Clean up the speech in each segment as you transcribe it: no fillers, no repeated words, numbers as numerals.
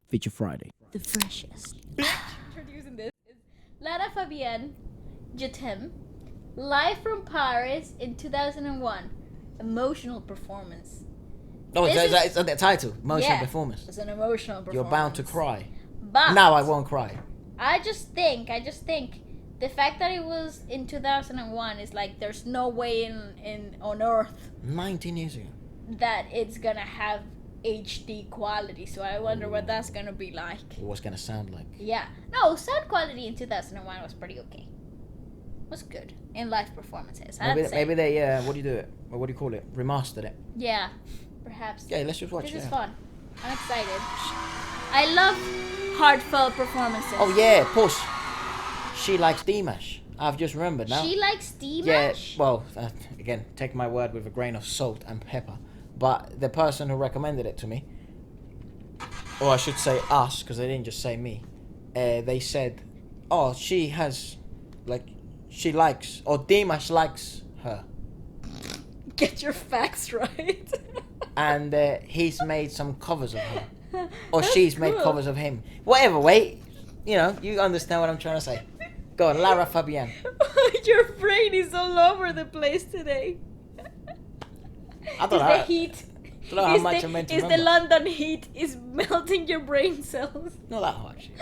Feature Friday. The freshest. Introducing this is Lara Fabian, JE TAIME, live from Paris in 2001. Emotional performance. Oh, it's the title. Emotional performance. It's an emotional performance. You're bound to cry. But now I won't cry. I just think the fact that it was in 2001 is like there's no way on earth 19 years ago that it's gonna have HD quality. So I wonder what that's gonna be like. What's gonna sound like? Yeah. No, sound quality in 2001 was pretty okay. Was good in live performances. Maybe they what do you do it? What do you call it? Remastered it. Yeah, perhaps. Yeah, let's just watch it. This is fun. I'm excited. I love heartfelt performances. Oh yeah, push. She likes Dimash. I've just remembered now. She likes Dimash? Yeah, well, again, take my word with a grain of salt and pepper. But the person who recommended it to me, or I should say us, because they didn't just say me, they said, oh, she has, she likes, or Dimash likes her. Get your facts right. And he's made some covers of her. Or she's made covers of him. Whatever, wait. You know, you understand what I'm trying to say. Go on, Lara Fabian. Your brain is all over the place today. I don't know. The heat. I don't know how much I meant to remember. The London heat is melting your brain cells. Not that hard, actually.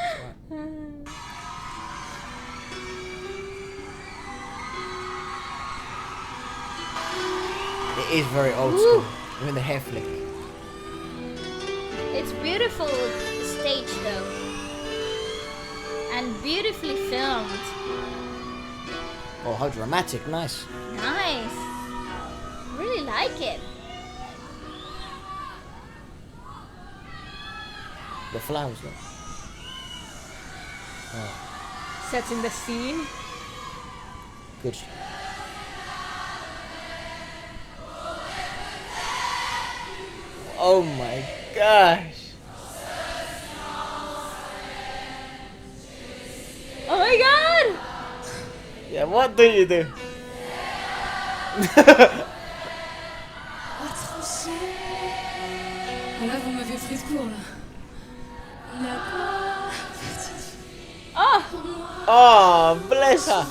It is very old school. Even the hair flick. It's beautiful stage though. And beautifully filmed. Oh, how dramatic. Nice. Nice. Really like it. The flowers though. Oh. Setting the scene. Good. Oh my gosh. Oh my god! Yeah, what do you do? Là, vous m'avez pris de court, là. Oh! Oh, bless her.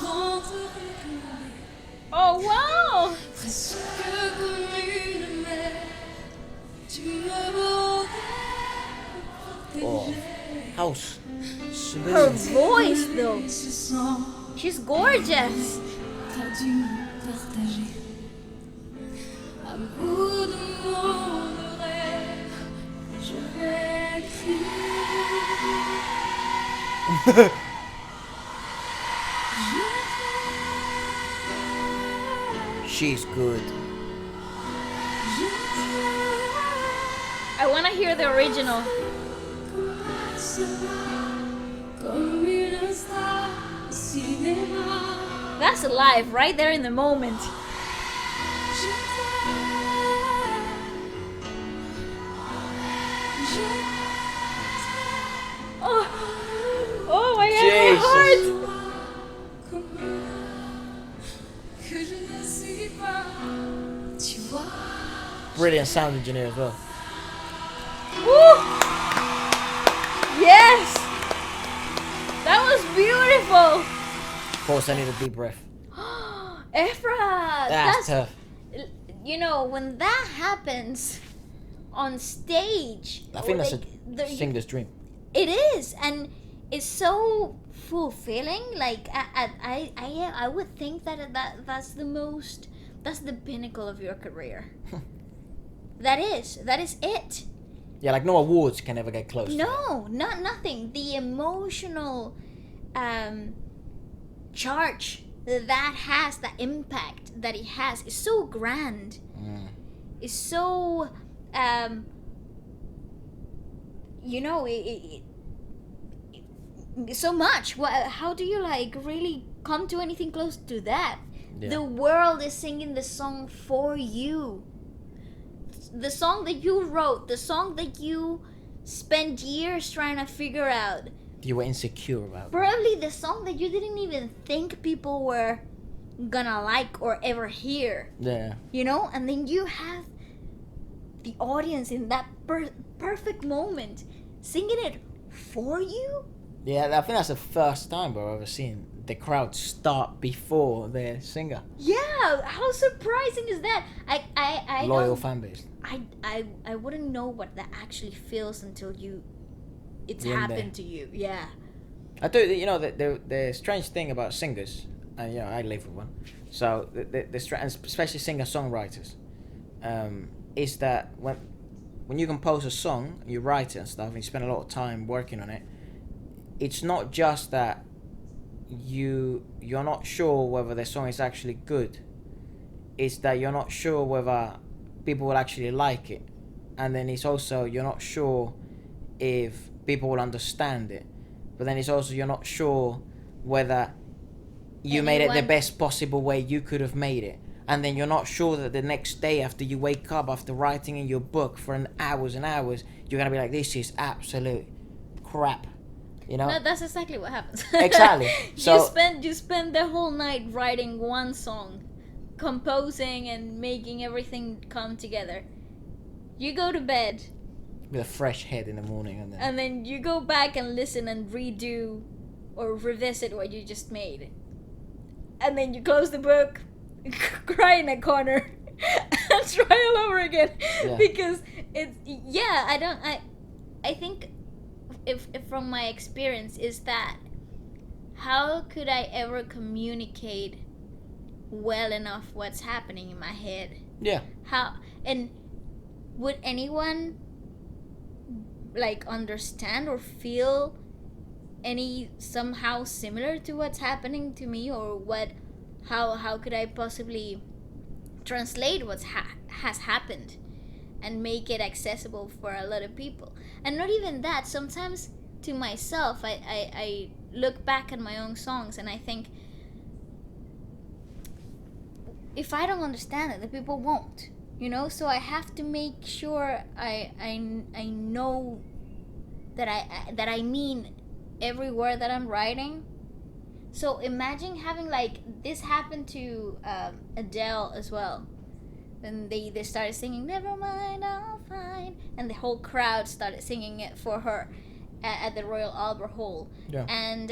Oh wow! Oh, house. Her voice though. She's gorgeous. She's good. I wanna hear the original. That's live, right there in the moment. Oh my god, my heart! Brilliant sound engineer as well. Woo! Yes! That was beautiful! Of course, I need a deep breath. Efra! That's tough. You know, when that happens on stage... I think that's a singer's dream. It is, and it's so fulfilling. Like, I would think that's the pinnacle of your career. That is it. Yeah, like no awards can ever get close. No, nothing. The emotional charge that has, the impact that it has, is so grand. It's so you know, so much. How do you really come to anything close to that? Yeah. The world is singing the song for you. The song that you wrote, the song that you spent years trying to figure out. You were insecure about. Probably the song that you didn't even think people were gonna like or ever hear. Yeah. You know, and then you have the audience in that perfect moment singing it for you. Yeah, I think that's the first time I've ever seen the crowd start before their singer. Yeah, how surprising is that? I Loyal don't- fan base. I wouldn't know what that actually feels until it's You're in happened to you. Yeah. I do, you know, the strange thing about singers, and you know, I live with one, so and especially singer-songwriters, is that when you compose a song, you write it and stuff, and you spend a lot of time working on it, it's not just that you're not sure whether the song is actually good, it's that you're not sure whether people will actually like it, and then it's also you're not sure if people will understand it. But then it's also you're not sure whether you made it the best possible way you could have made it. And then you're not sure that the next day after you wake up, after writing in your book for hours and hours, you're going to be like, this is absolute crap. You know? No, that's exactly what happens. Exactly. So you spend the whole night writing one song, composing and making everything come together. You go to bed. with a fresh head in the morning. And then you go back and listen and redo or revisit what you just made. And then you close the book, cry in a corner, and try all over again. Yeah. Because I think if from my experience is that how could I ever communicate well enough what's happening in my head? Yeah. And would anyone like understand or feel any somehow similar to what's happening to me, or how could I possibly translate what has happened and make it accessible for a lot of people? And not even that, sometimes to myself I look back at my own songs and I think, if I don't understand it, the people won't, you know. So I have to make sure I know that I mean every word that I'm writing. So imagine having like this happened to Adele as well. And they started singing "Never mind, I'll fine," and the whole crowd started singing it for her at the Royal Albert Hall. Yeah. And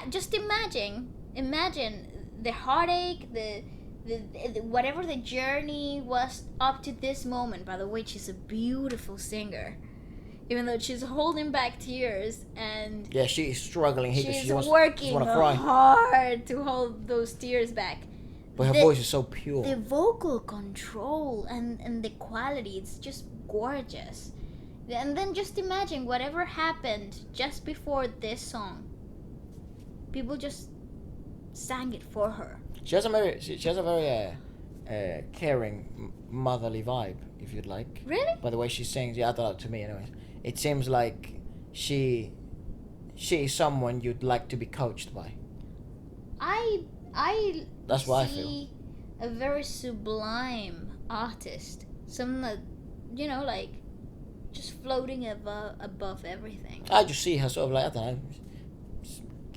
just imagine the heartache, the whatever the journey was up to this moment. By the way, she's a beautiful singer, even though she's holding back tears, and Yeah, she is struggling here because she's she wants working to cry. hard to hold those tears back. But her voice is so pure. The vocal control and the quality, it's just gorgeous. And then just imagine whatever happened just before this song. People just sang it for her. She has a very caring, motherly vibe, if you'd like. Really? By the way she sings, yeah, I don't know, to me anyways. It seems like she is someone you'd like to be coached by. That's what I feel. See a very sublime artist. Someone that, you know, like, just floating above everything. I just see her sort of like, I don't know,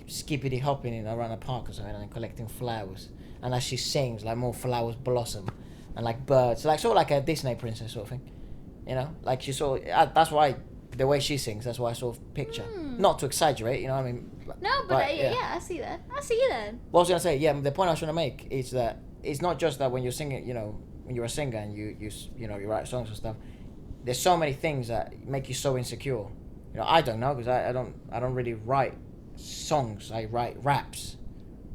skippity hopping in around a park or something and collecting flowers. And as she sings, like more flowers blossom and like birds, like sort of like a Disney princess sort of thing. You know, like she sort of, that's why the way she sings, that's why I sort of picture. Not to exaggerate, you know what I mean? No, but I see that. I see that. What I was gonna say, yeah, the point I was trying to make is that it's not just that when you're singing, you know, when you're a singer and you write songs and stuff. There's so many things that make you so insecure. You know, I don't know because I don't really write songs. I write raps,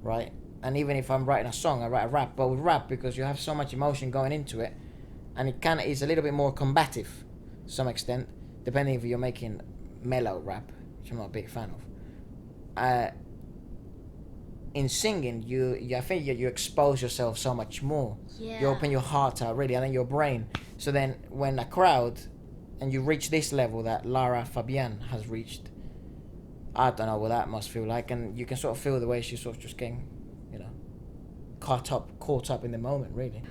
right? And even if I'm writing a song, I write a rap. But with rap, because you have so much emotion going into it, and it is a little bit more combative, to some extent, depending if you're making mellow rap, which I'm not a big fan of. In singing, I think you expose yourself so much more. Yeah. You open your heart out, really, and then your brain. So then, when a crowd, and you reach this level that Lara Fabian has reached, I don't know what that must feel like, and you can sort of feel the way she's sort of just getting, you know, caught up in the moment, really.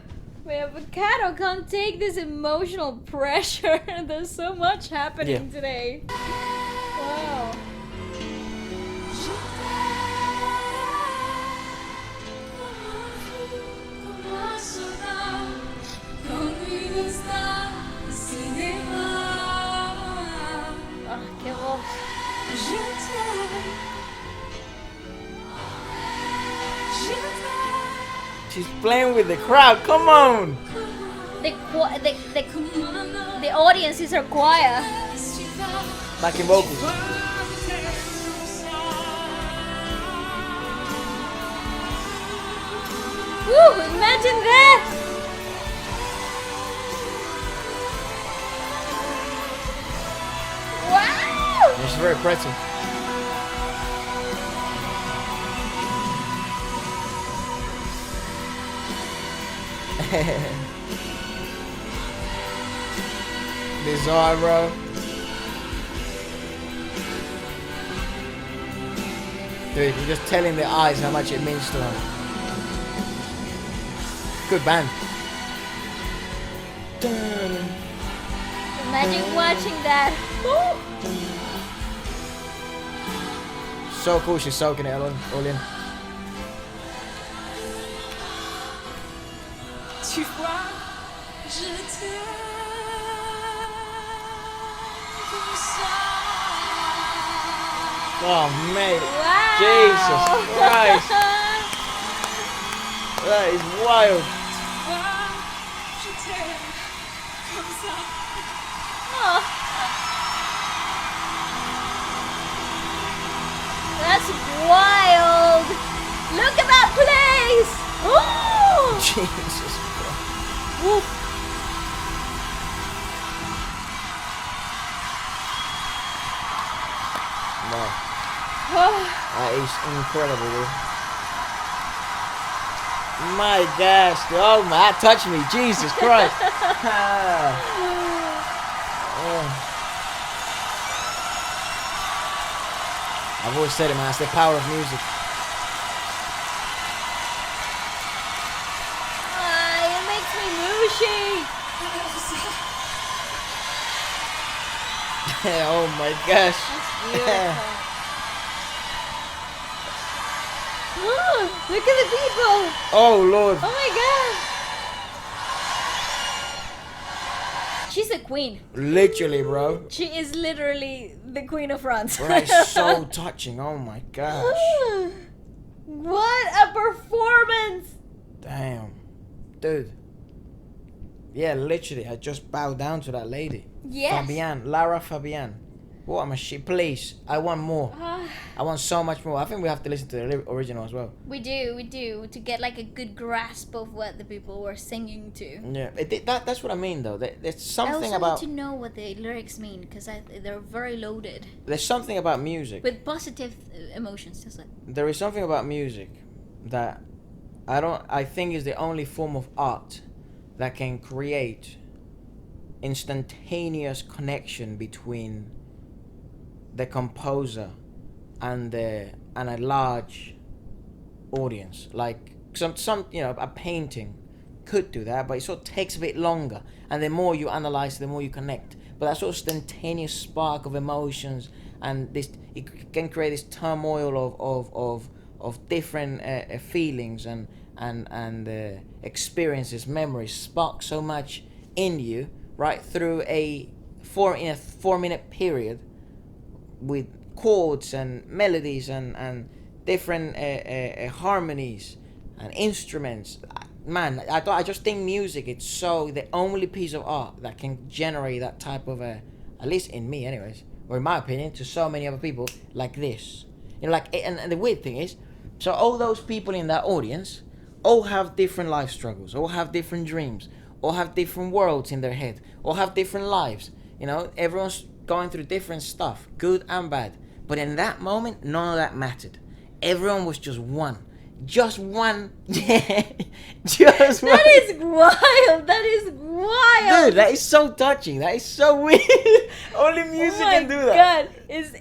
Wait, but Kato can't take this emotional pressure. There's so much happening today. Wow. She's playing with the crowd. Come on. The audience is her choir. Backing vocals. Woo! Imagine that. Wow! She's very pretty. Bizarre, bro. Dude, you're just telling the eyes how much it means to her. Good band. Imagine watching that. So cool, she's soaking it all in. Tu vois, je t'aime comme ça. Oh, mate. Wow! Jesus Christ. That is wild. Tu vois, je t'aime comme ça. Oh. That's wild. Look at that place. Oh! Jesus Christ. Woo. No, Oh. that is incredible, dude. My gosh, dude. Oh my, that touched me. Jesus Christ. I've always said it, man. It's the power of music. It makes me mushy. Oh my gosh. Beautiful. Oh, look at the people. Oh Lord. Oh my god. She's a queen. Literally, bro. She is literally the queen of France. Right, so touching. Oh my gosh. What a performance. Damn. Dude. Yeah, literally, I just bowed down to that lady. Yes. Fabian, Lara Fabian. What a machine. Please, I want more. I want so much more. I think we have to listen to the original as well. We do, to get like a good grasp of what the people were singing to. Yeah, that's what I mean though. There's something I also about... need to know what the lyrics mean, because they're very loaded. There's something about music. With positive emotions, just like... There is something about music that I think is the only form of art that can create instantaneous connection between the composer and a large audience. Like some a painting could do that, but it sort of takes a bit longer, and the more you analyze, the more you connect. But that sort of instantaneous spark of emotions, and it can create this turmoil of different feelings and experiences, memories, spark so much in you, right, through a 4-minute period, with chords and melodies and different harmonies and instruments. Man, I just think music, it's so the only piece of art that can generate that type of at least in me anyways, or in my opinion, to so many other people, like this. And the weird thing is, so all those people in that audience all have different life struggles, all have different dreams, all have different worlds in their head, all have different lives. Everyone's going through different stuff, good and bad. But in that moment, none of that mattered. Everyone was just one. Just one. Just one. That is wild. That is wild. Dude, that is so touching. That is so weird. Only music can do that. Oh my god. It's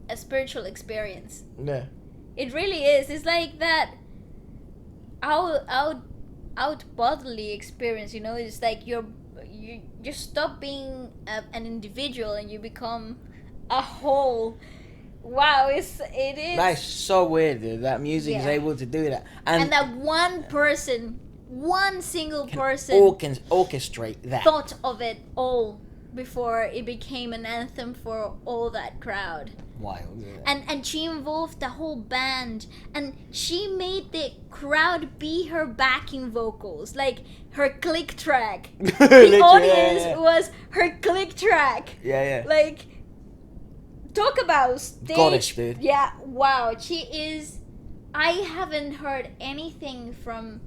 a spiritual experience. Yeah. It really is. It's like that out bodily experience, It's like you stop being an individual and you become a whole. Wow, it is. That is so weird, dude. That music is able to do that, and that one single person orchestrate that. Thought of it all before it became an anthem for all that crowd. wild. Yeah. And she involved the whole band, and she made the crowd be her backing vocals, like her click track. The audience was her click track. Yeah. Like, talk about stage. Goddess, dude. Yeah, wow. She is. I haven't heard anything from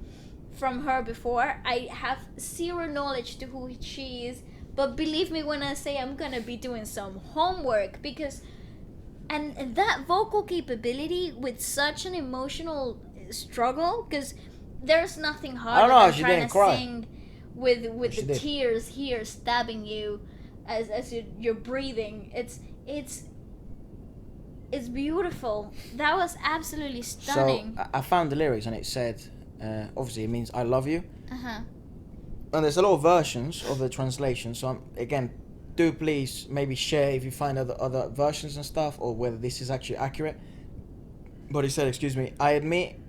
her before. I have zero knowledge to who she is, but believe me when I say I'm gonna be doing some homework, because and that vocal capability with such an emotional struggle, because there's nothing harder than trying to sing with the tears here stabbing you as you're breathing. It's beautiful. That was absolutely stunning. So I found the lyrics and it said, obviously it means I love you. Uh-huh. And there's a lot of versions of the translation. So again, do please maybe share if you find other versions and stuff, or whether this is actually accurate. But he said, excuse me, I admit,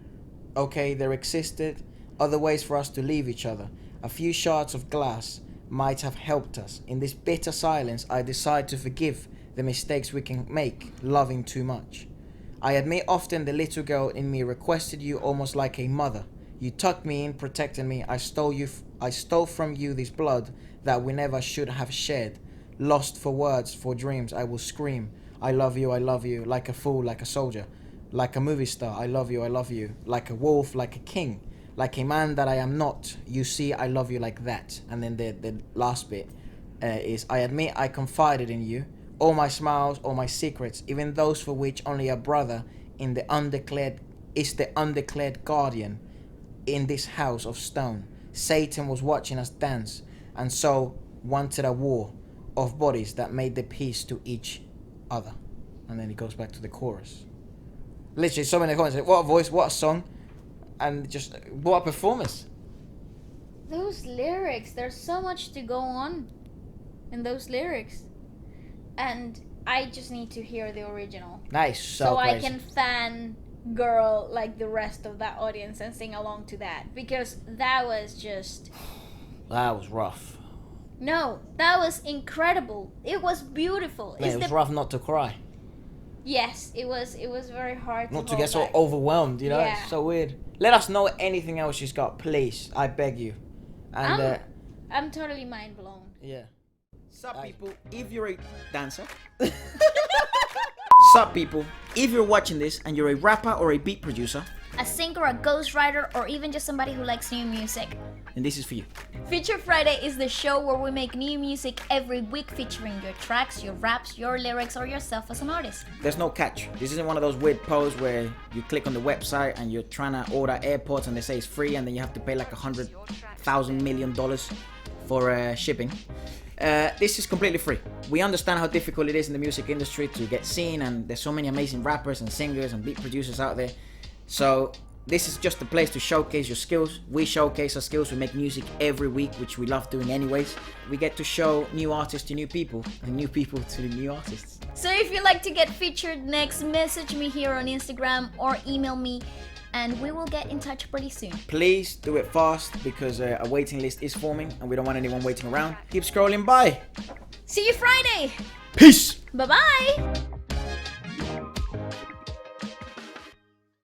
okay, there existed other ways for us to leave each other. A few shards of glass might have helped us. In this bitter silence, I decide to forgive the mistakes we can make, loving too much. I admit often the little girl in me requested you almost like a mother. You tucked me in, protected me. I stole from you this blood that we never should have shed. Lost for words, for dreams, I will scream. I love you, like a fool, like a soldier, like a movie star. I love you, like a wolf, like a king, like a man that I am not. You see, I love you like that. And then the last bit is, I admit I confided in you. All my smiles, all my secrets, even those for which only a brother is the undeclared guardian in this house of stone. Satan was watching us dance, and so wanted a war of bodies that made the peace to each other. And then he goes back to the chorus. Literally, so many comments. What a voice, what a song, and just what a performance. Those lyrics, there's so much to go on in those lyrics. And I just need to hear the original. Nice, so I can fan girl like the rest of that audience and sing along to that, because that was just... That was rough. No, that was incredible. It was beautiful. Man, it was rough not to cry. Yes, it was very hard not to get so overwhelmed, you know? Yeah. It's so weird. Let us know anything else she's got, please. I beg you. And I'm totally mind blown. Yeah. Sup people, if you're a dancer. Sup people, if you're watching this and you're a rapper or a beat producer, a singer, a ghostwriter, or even just somebody who likes new music, and this is for you. Feature Friday is the show where we make new music every week, featuring your tracks, your raps, your lyrics, or yourself as an artist. There's no catch. This isn't one of those weird posts where you click on the website and you're trying to order AirPods and they say it's free, and then you have to pay like $100,000 million for shipping. This is completely free. We understand how difficult it is in the music industry to get seen, and there's so many amazing rappers and singers and beat producers out there. So this is just a place to showcase your skills. We showcase our skills. We make music every week, which we love doing anyways. We get to show new artists to new people, and new people to new artists. So if you'd like to get featured next, message me here on Instagram or email me, and we will get in touch pretty soon. Please do it fast, because a waiting list is forming and we don't want anyone waiting around. Keep scrolling by. See you Friday. Peace. Bye-bye.